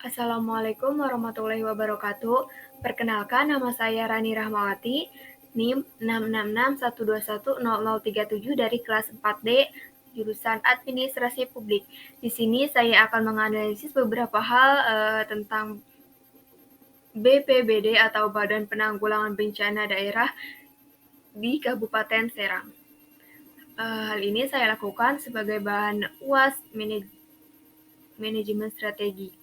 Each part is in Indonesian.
Assalamualaikum warahmatullahi wabarakatuh. Perkenalkan, nama saya Rani Rahmawati, NIM 66612100037 dari kelas 4D, jurusan Administrasi Publik. Di sini saya akan menganalisis beberapa hal tentang BPBD atau Badan Penanggulangan Bencana Daerah di Kabupaten Serang. Hal ini saya lakukan sebagai bahan UAS Manajemen Strategi.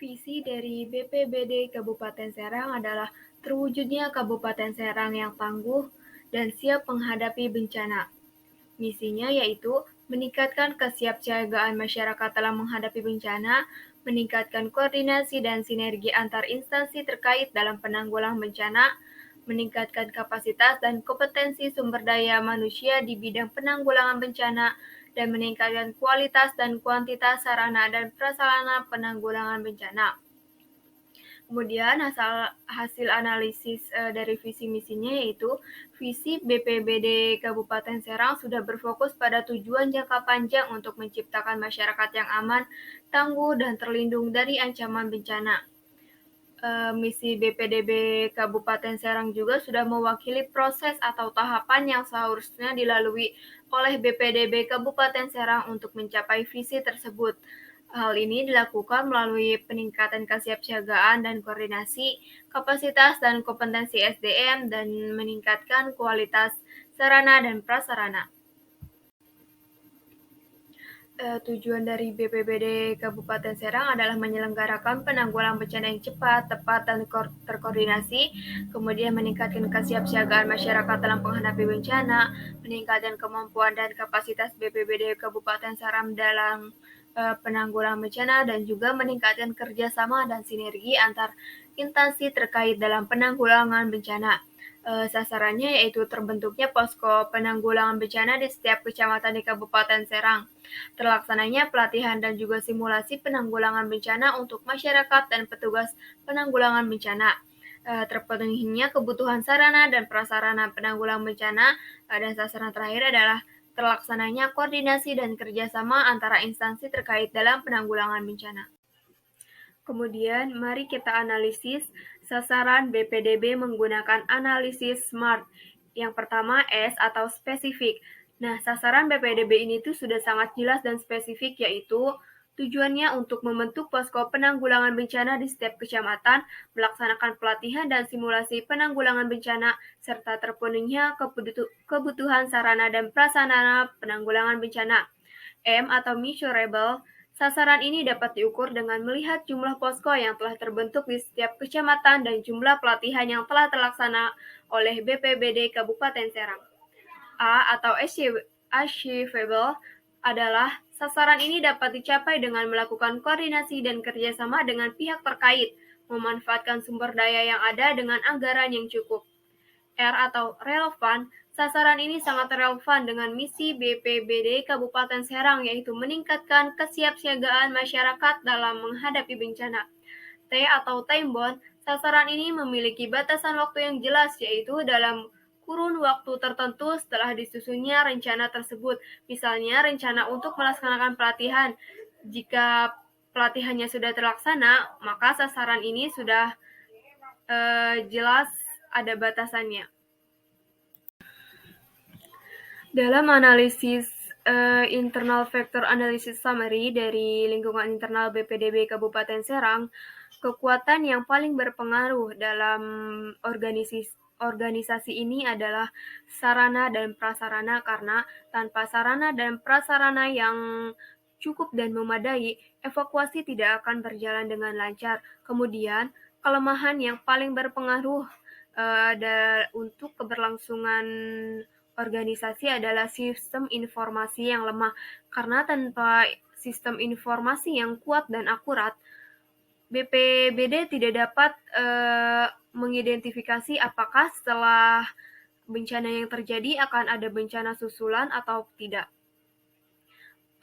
Visi dari BPBD Kabupaten Serang adalah terwujudnya Kabupaten Serang yang tangguh dan siap menghadapi bencana. Misinya yaitu meningkatkan kesiapsiagaan masyarakat dalam menghadapi bencana, meningkatkan koordinasi dan sinergi antar instansi terkait dalam penanggulangan bencana, meningkatkan kapasitas dan kompetensi sumber daya manusia di bidang penanggulangan bencana, dan meningkatkan kualitas dan kuantitas sarana dan prasarana penanggulangan bencana. Kemudian hasil analisis dari visi misinya yaitu visi BPBD Kabupaten Serang sudah berfokus pada tujuan jangka panjang untuk menciptakan masyarakat yang aman, tangguh, dan terlindung dari ancaman bencana. Misi BPDB Kabupaten Serang juga sudah mewakili proses atau tahapan yang seharusnya dilalui oleh BPDB Kabupaten Serang untuk mencapai visi tersebut. Hal ini dilakukan melalui peningkatan kesiapsiagaan dan koordinasi, kapasitas dan kompetensi SDM, dan meningkatkan kualitas sarana dan prasarana. Tujuan dari BPBD Kabupaten Serang adalah menyelenggarakan penanggulangan bencana yang cepat, tepat, dan terkoordinasi, kemudian meningkatkan kesiapsiagaan masyarakat dalam menghadapi bencana, meningkatkan kemampuan dan kapasitas BPBD Kabupaten Serang dalam penanggulangan bencana, dan juga meningkatkan kerjasama dan sinergi antar instansi terkait dalam penanggulangan bencana. Sasarannya yaitu terbentuknya posko penanggulangan bencana di setiap kecamatan di Kabupaten Serang, terlaksananya pelatihan dan juga simulasi penanggulangan bencana untuk masyarakat dan petugas penanggulangan bencana, terpenuhinya kebutuhan sarana dan prasarana penanggulangan bencana, dan sasaran terakhir adalah terlaksananya koordinasi dan kerjasama antara instansi terkait dalam penanggulangan bencana. Kemudian, mari kita analisis sasaran BPDB menggunakan analisis SMART. Yang pertama, S atau spesifik. Nah, sasaran BPDB ini tuh sudah sangat jelas dan spesifik, yaitu tujuannya untuk membentuk posko penanggulangan bencana di setiap kecamatan, melaksanakan pelatihan dan simulasi penanggulangan bencana, serta terpenuhinya kebutuhan sarana dan prasarana penanggulangan bencana. M atau measurable. Sasaran ini dapat diukur dengan melihat jumlah posko yang telah terbentuk di setiap kecamatan dan jumlah pelatihan yang telah terlaksana oleh BPBD Kabupaten Serang. A atau achievable adalah sasaran ini dapat dicapai dengan melakukan koordinasi dan kerjasama dengan pihak terkait, memanfaatkan sumber daya yang ada dengan anggaran yang cukup. R atau relevan, sasaran ini sangat relevan dengan misi BPBD Kabupaten Serang, yaitu meningkatkan kesiapsiagaan masyarakat dalam menghadapi bencana. T atau time bound, sasaran ini memiliki batasan waktu yang jelas, yaitu dalam kurun waktu tertentu setelah disusunnya rencana tersebut. Misalnya rencana untuk melaksanakan pelatihan. Jika pelatihannya sudah terlaksana, maka sasaran ini sudah jelas ada batasannya. Dalam analisis internal factor analysis summary dari lingkungan internal BPDB Kabupaten Serang, kekuatan yang paling berpengaruh dalam organisasi ini adalah sarana dan prasarana, karena tanpa sarana dan prasarana yang cukup dan memadai, evakuasi tidak akan berjalan dengan lancar. Kemudian, kelemahan yang paling berpengaruh untuk keberlangsungan organisasi adalah sistem informasi yang lemah, karena tanpa sistem informasi yang kuat dan akurat, BPBD tidak dapat mengidentifikasi apakah setelah bencana yang terjadi akan ada bencana susulan atau tidak.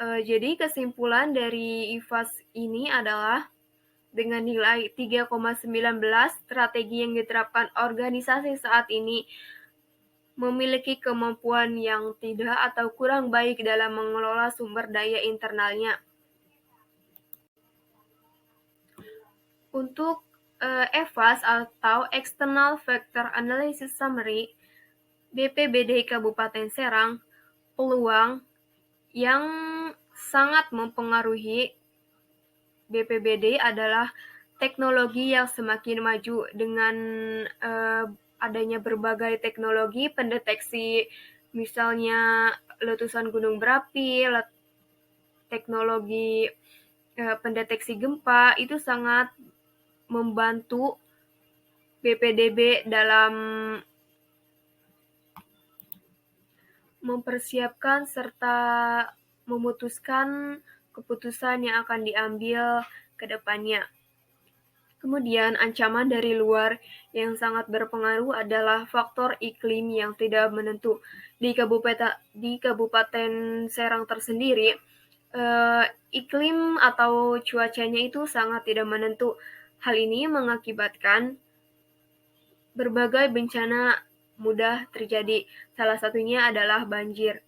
Jadi kesimpulan dari IFAS ini adalah dengan nilai 3,19, strategi yang diterapkan organisasi saat ini memiliki kemampuan yang tidak atau kurang baik dalam mengelola sumber daya internalnya. Untuk EVAS atau External Factor Analysis Summary, BPBD Kabupaten Serang, peluang yang sangat mempengaruhi BPBD adalah teknologi yang semakin maju dengan adanya berbagai teknologi pendeteksi, misalnya letusan gunung berapi, teknologi pendeteksi gempa, itu sangat membantu BPDB dalam mempersiapkan serta memutuskan keputusan yang akan diambil ke depannya. Kemudian ancaman dari luar yang sangat berpengaruh adalah faktor iklim yang tidak menentu. Di Kabupaten Serang tersendiri, iklim atau cuacanya itu sangat tidak menentu. Hal ini mengakibatkan berbagai bencana mudah terjadi. Salah satunya adalah banjir.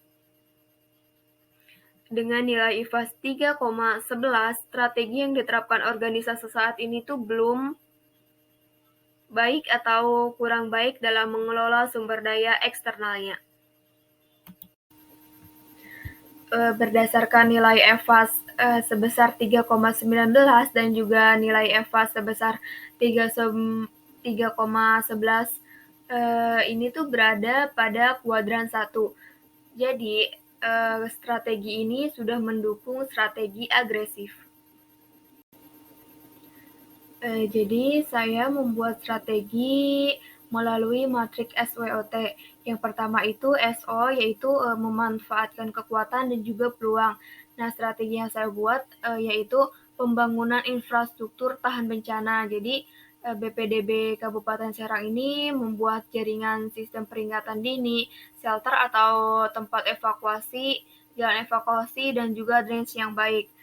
Dengan nilai IFAS 3,11, strategi yang diterapkan organisasi saat ini tuh belum baik atau kurang baik dalam mengelola sumber daya eksternalnya. Berdasarkan nilai EVAS sebesar 3,19 dan juga nilai EVAS sebesar 3,11, ini tuh berada pada kuadran 1. Jadi strategi ini sudah mendukung strategi agresif. Jadi saya membuat strategi melalui matriks SWOT. Yang pertama itu SO, yaitu memanfaatkan kekuatan dan juga peluang. Nah, strategi yang saya buat yaitu pembangunan infrastruktur tahan bencana. Jadi BPDB Kabupaten Serang ini membuat jaringan sistem peringatan dini, shelter atau tempat evakuasi, jalan evakuasi, dan juga drainase yang baik.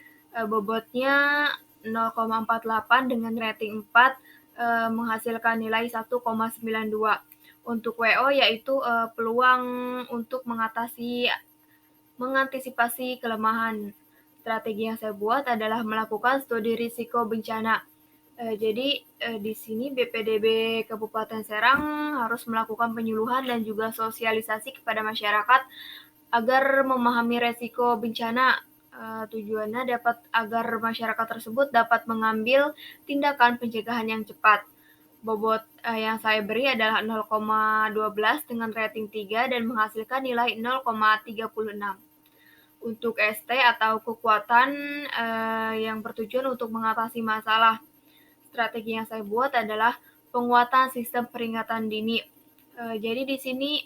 Bobotnya 0,48 dengan rating 4, menghasilkan nilai 1,92. Untuk WO yaitu peluang untuk mengantisipasi kelemahan. Strategi yang saya buat adalah melakukan studi risiko bencana. Jadi di sini BPDB Kabupaten Serang harus melakukan penyuluhan dan juga sosialisasi kepada masyarakat agar memahami resiko bencana. Tujuannya agar masyarakat tersebut dapat mengambil tindakan pencegahan yang cepat. Bobot yang saya beri adalah 0,12 dengan rating 3 dan menghasilkan nilai 0,36. Untuk ST atau kekuatan yang bertujuan untuk mengatasi masalah, strategi yang saya buat adalah penguatan sistem peringatan dini. Jadi di sini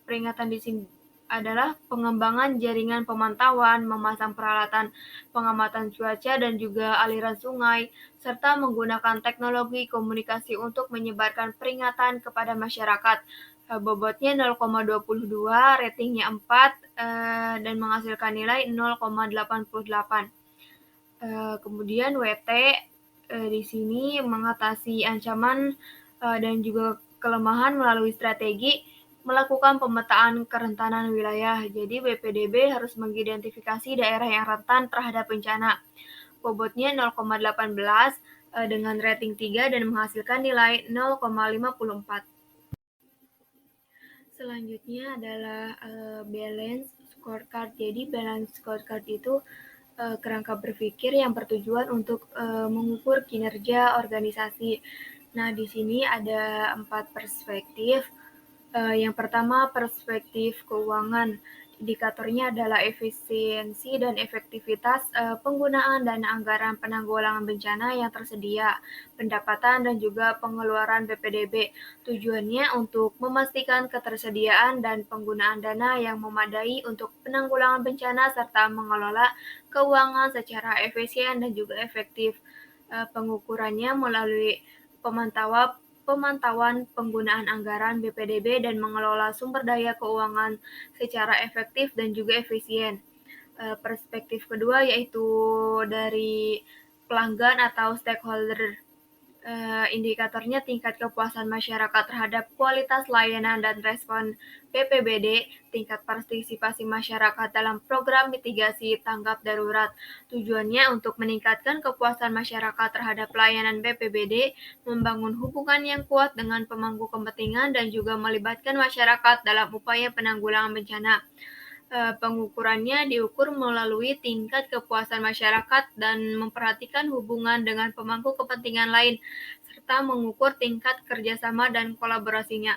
peringatan di sini adalah pengembangan jaringan pemantauan, memasang peralatan pengamatan cuaca dan juga aliran sungai, serta menggunakan teknologi komunikasi untuk menyebarkan peringatan kepada masyarakat. Bobotnya 0,22, ratingnya 4, dan menghasilkan nilai 0,88. Kemudian WT di sini mengatasi ancaman dan juga kelemahan melalui strategi melakukan pemetaan kerentanan wilayah. Jadi BPDB harus mengidentifikasi daerah yang rentan terhadap bencana. Bobotnya 0,18 dengan rating 3 dan menghasilkan nilai 0,54. Selanjutnya adalah balance scorecard. Jadi balance scorecard itu kerangka berpikir yang bertujuan untuk mengukur kinerja organisasi. Nah, di sini ada 4 perspektif. Yang pertama, perspektif keuangan. Indikatornya adalah efisiensi dan efektivitas penggunaan dana anggaran penanggulangan bencana yang tersedia, pendapatan dan juga pengeluaran BPDB. Tujuannya untuk memastikan ketersediaan dan penggunaan dana yang memadai untuk penanggulangan bencana serta mengelola keuangan secara efisien dan juga efektif. Pengukurannya melalui pemantauan penggunaan anggaran BPDB dan mengelola sumber daya keuangan secara efektif dan juga efisien. Perspektif kedua yaitu dari pelanggan atau stakeholder. Indikatornya tingkat kepuasan masyarakat terhadap kualitas layanan dan respon BPBD, tingkat partisipasi masyarakat dalam program mitigasi tanggap darurat. Tujuannya untuk meningkatkan kepuasan masyarakat terhadap layanan BPBD, membangun hubungan yang kuat dengan pemangku kepentingan dan juga melibatkan masyarakat dalam upaya penanggulangan bencana. Pengukurannya diukur melalui tingkat kepuasan masyarakat dan memperhatikan hubungan dengan pemangku kepentingan lain, serta mengukur tingkat kerjasama dan kolaborasinya.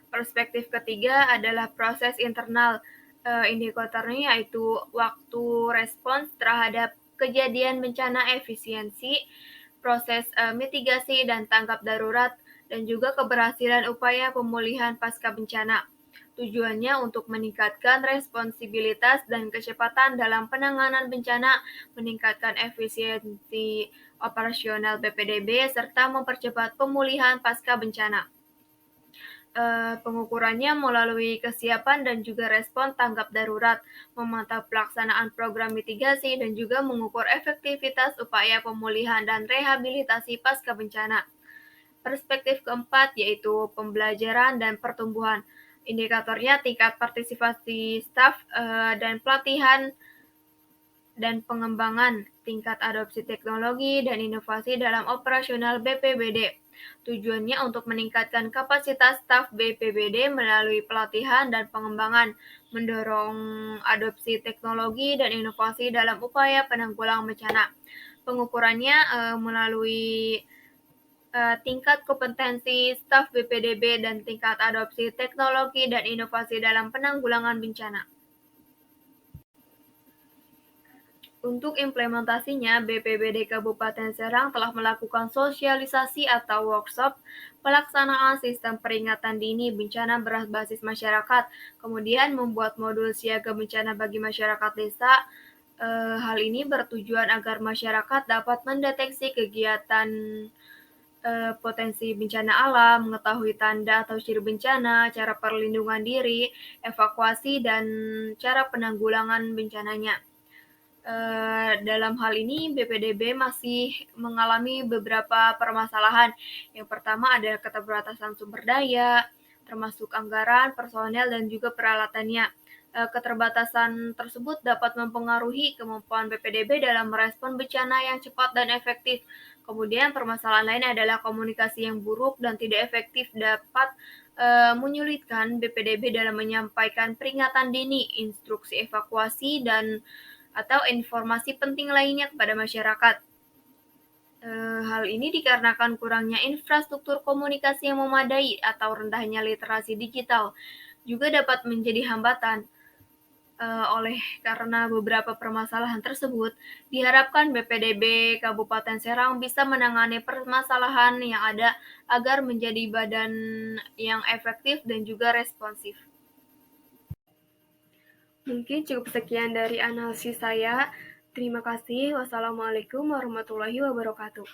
Perspektif ketiga adalah proses internal. Indikatornya yaitu waktu respons terhadap kejadian bencana, efisiensi, proses mitigasi dan tanggap darurat, dan juga keberhasilan upaya pemulihan pasca bencana. Tujuannya untuk meningkatkan responsibilitas dan kecepatan dalam penanganan bencana, meningkatkan efisiensi operasional BPDB, serta mempercepat pemulihan pasca bencana. Pengukurannya melalui kesiapan dan juga respon tanggap darurat, memantau pelaksanaan program mitigasi, dan juga mengukur efektivitas upaya pemulihan dan rehabilitasi pasca bencana. Perspektif keempat yaitu pembelajaran dan pertumbuhan. Indikatornya tingkat partisipasi staf dan pelatihan dan pengembangan, tingkat adopsi teknologi dan inovasi dalam operasional BPBD. Tujuannya untuk meningkatkan kapasitas staf BPBD melalui pelatihan dan pengembangan, mendorong adopsi teknologi dan inovasi dalam upaya penanggulangan bencana. Pengukurannya melalui tingkat kompetensi staf BPDB dan tingkat adopsi teknologi dan inovasi dalam penanggulangan bencana. Untuk implementasinya, BPBD Kabupaten Serang telah melakukan sosialisasi atau workshop pelaksanaan sistem peringatan dini bencana berbasis masyarakat, kemudian membuat modul siaga bencana bagi masyarakat desa. Hal ini bertujuan agar masyarakat dapat mendeteksi kegiatan potensi bencana alam, mengetahui tanda atau ciri bencana, cara perlindungan diri, evakuasi, dan cara penanggulangan bencananya. Dalam hal ini, BPDB masih mengalami beberapa permasalahan. Yang pertama ada keterbatasan sumber daya, termasuk anggaran, personel, dan juga peralatannya. Keterbatasan tersebut dapat mempengaruhi kemampuan BPDB dalam merespon bencana yang cepat dan efektif. Kemudian permasalahan lain adalah komunikasi yang buruk dan tidak efektif dapat menyulitkan BPDB dalam menyampaikan peringatan dini, instruksi evakuasi, dan atau informasi penting lainnya kepada masyarakat. Hal ini dikarenakan kurangnya infrastruktur komunikasi yang memadai atau rendahnya literasi digital juga dapat menjadi hambatan. Oleh karena beberapa permasalahan tersebut, diharapkan BPDB Kabupaten Serang bisa menangani permasalahan yang ada agar menjadi badan yang efektif dan juga responsif. Mungkin cukup sekian dari analisis saya. Terima kasih. Wassalamualaikum warahmatullahi wabarakatuh.